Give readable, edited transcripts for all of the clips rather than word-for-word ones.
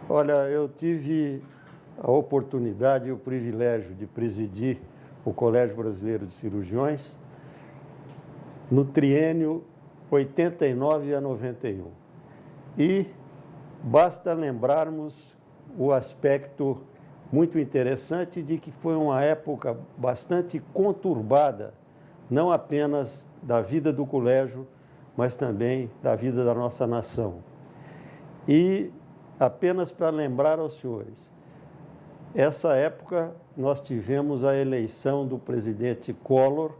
Olha, eu tive a oportunidade e o privilégio de presidir o Colégio Brasileiro de Cirurgiões no triênio 89 a 91. E basta lembrarmos o aspecto muito interessante de que foi uma época bastante conturbada, não apenas da vida do colégio, mas também da vida da nossa nação. E apenas para lembrar aos senhores, essa época nós tivemos a eleição do presidente Collor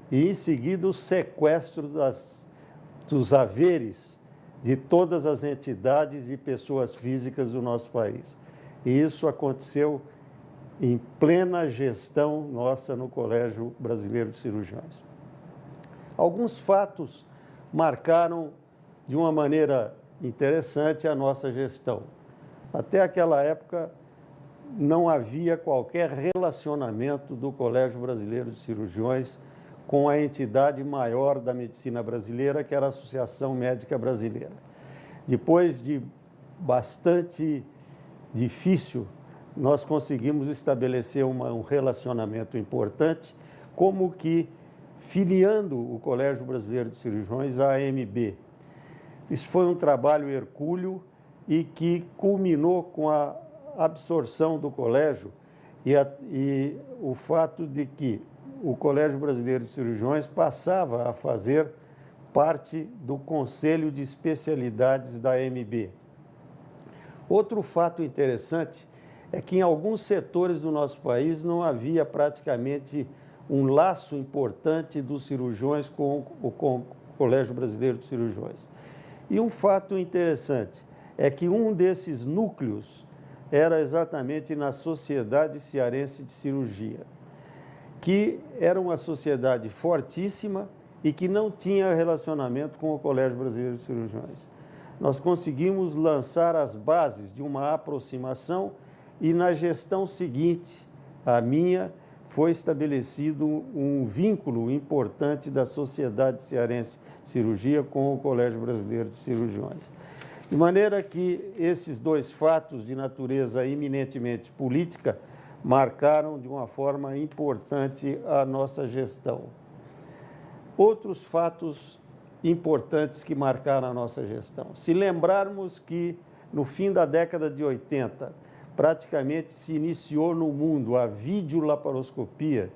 e, em seguida, o sequestro dos haveres de todas as entidades e pessoas físicas do nosso país. E isso aconteceu em plena gestão nossa no Colégio Brasileiro de Cirurgiões. Alguns fatos marcaram de uma maneira interessante a nossa gestão. Até aquela época, não havia qualquer relacionamento do Colégio Brasileiro de Cirurgiões com a entidade maior da medicina brasileira, que era a Associação Médica Brasileira. Depois de bastante difícil, nós conseguimos estabelecer um relacionamento importante, como que filiando o Colégio Brasileiro de Cirurgiões à AMB. Isso foi um trabalho hercúleo e que culminou com a absorção do colégio e o fato de que o Colégio Brasileiro de Cirurgiões passava a fazer parte do Conselho de Especialidades da AMB. Outro fato interessante é que em alguns setores do nosso país não havia praticamente um laço importante dos cirurgiões com o Colégio Brasileiro de Cirurgiões. E um fato interessante é que um desses núcleos era exatamente na Sociedade Cearense de Cirurgia, que era uma sociedade fortíssima e que não tinha relacionamento com o Colégio Brasileiro de Cirurgiões. Nós conseguimos lançar as bases de uma aproximação e na gestão seguinte, a minha, foi estabelecido um vínculo importante da Sociedade Cearense de Cirurgia com o Colégio Brasileiro de Cirurgiões. De maneira que esses dois fatos de natureza eminentemente política marcaram de uma forma importante a nossa gestão. Outros fatos importantes que marcaram a nossa gestão. Se lembrarmos que no fim da década de 80, praticamente se iniciou no mundo a videolaparoscopia,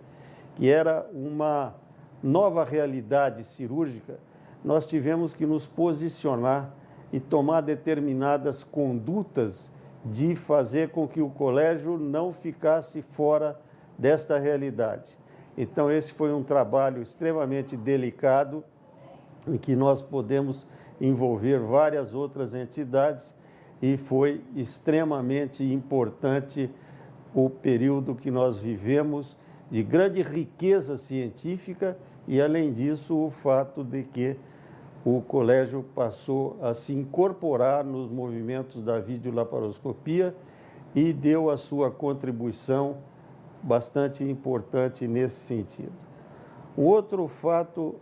que era uma nova realidade cirúrgica, nós tivemos que nos posicionar e tomar determinadas condutas de fazer com que o colégio não ficasse fora desta realidade. Então, esse foi um trabalho extremamente delicado, em que nós podemos envolver várias outras entidades, e foi extremamente importante o período que nós vivemos, de grande riqueza científica, e, além disso, o fato de que o colégio passou a se incorporar nos movimentos da videolaparoscopia e deu a sua contribuição bastante importante nesse sentido. Um outro fato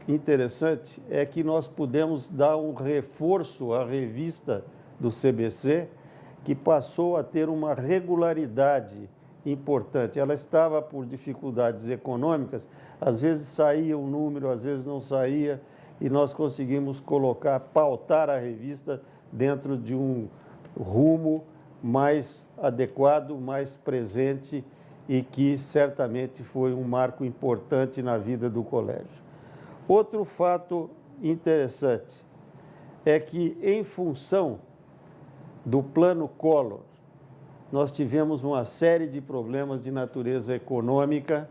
interessante é que nós pudemos dar um reforço à revista do CBC, que passou a ter uma regularidade importante. Ela estava por dificuldades econômicas, às vezes saía um número, às vezes não saía, e nós conseguimos pautar a revista dentro de um rumo mais adequado, mais presente, e que certamente foi um marco importante na vida do colégio. Outro fato interessante é que, em função do plano Collor, nós tivemos uma série de problemas de natureza econômica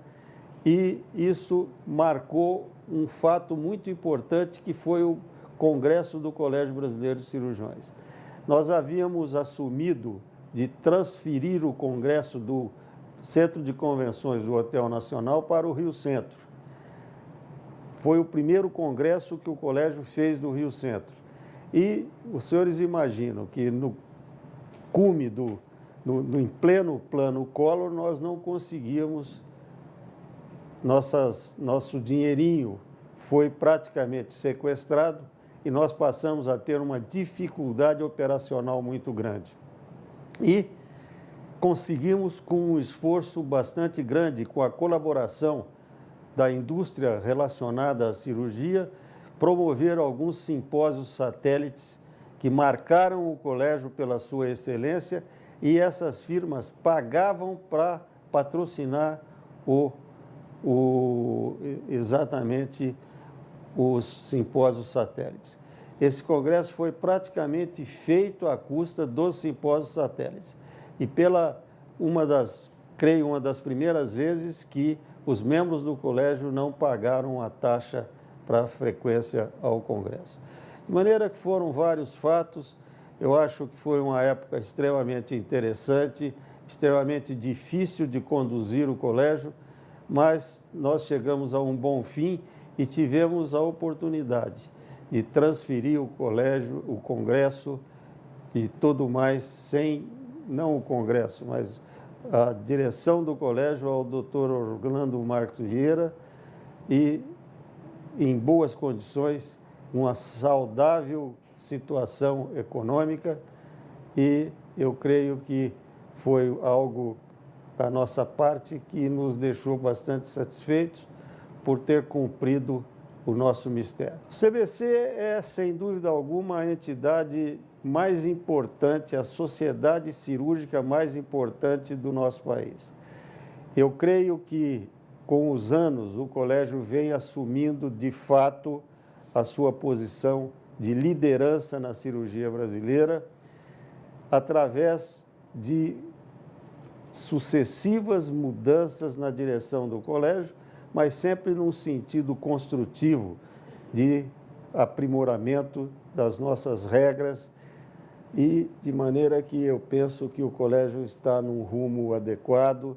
e isso marcou um fato muito importante, que foi o Congresso do Colégio Brasileiro de Cirurgiões. Nós havíamos assumido de transferir o Congresso do Centro de Convenções do Hotel Nacional para o Rio Centro. Foi o primeiro congresso que o colégio fez do Rio Centro. E os senhores imaginam que no cume em pleno plano Collor, nós não conseguíamos, nosso dinheirinho foi praticamente sequestrado e nós passamos a ter uma dificuldade operacional muito grande. E conseguimos, com um esforço bastante grande, com a colaboração da indústria relacionada à cirurgia, promover alguns simpósios satélites que marcaram o colégio pela sua excelência, e essas firmas pagavam para patrocinar exatamente os simpósios satélites. Esse congresso foi praticamente feito à custa dos simpósios satélites. E creio, uma das primeiras vezes que os membros do colégio não pagaram a taxa para a frequência ao congresso. De maneira que foram vários fatos. Eu acho que foi uma época extremamente interessante, extremamente difícil de conduzir o colégio, mas nós chegamos a um bom fim e tivemos a oportunidade de transferir o colégio, o congresso e tudo mais, não o congresso, mas a direção do colégio ao Dr. Orlando Marques Vieira, e em boas condições, uma saudável situação econômica, e eu creio que foi algo da nossa parte que nos deixou bastante satisfeitos por ter cumprido o nosso mistério. O CBC é, sem dúvida alguma, a entidade mais importante, a sociedade cirúrgica mais importante do nosso país. Eu creio que, com os anos, o colégio vem assumindo, de fato, a sua posição de liderança na cirurgia brasileira, através de sucessivas mudanças na direção do colégio, mas sempre num sentido construtivo de aprimoramento das nossas regras, e de maneira que eu penso que o colégio está num rumo adequado,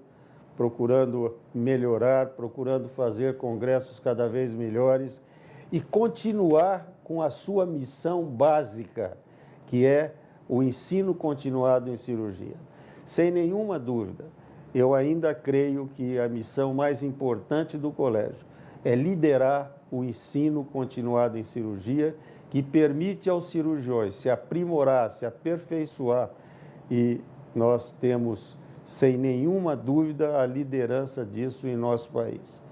procurando melhorar, procurando fazer congressos cada vez melhores e continuar com a sua missão básica, que é o ensino continuado em cirurgia. Sem nenhuma dúvida, eu ainda creio que a missão mais importante do colégio é liderar o ensino continuado em cirurgia, que permite aos cirurgiões se aprimorar, se aperfeiçoar, e nós temos, sem nenhuma dúvida, a liderança disso em nosso país.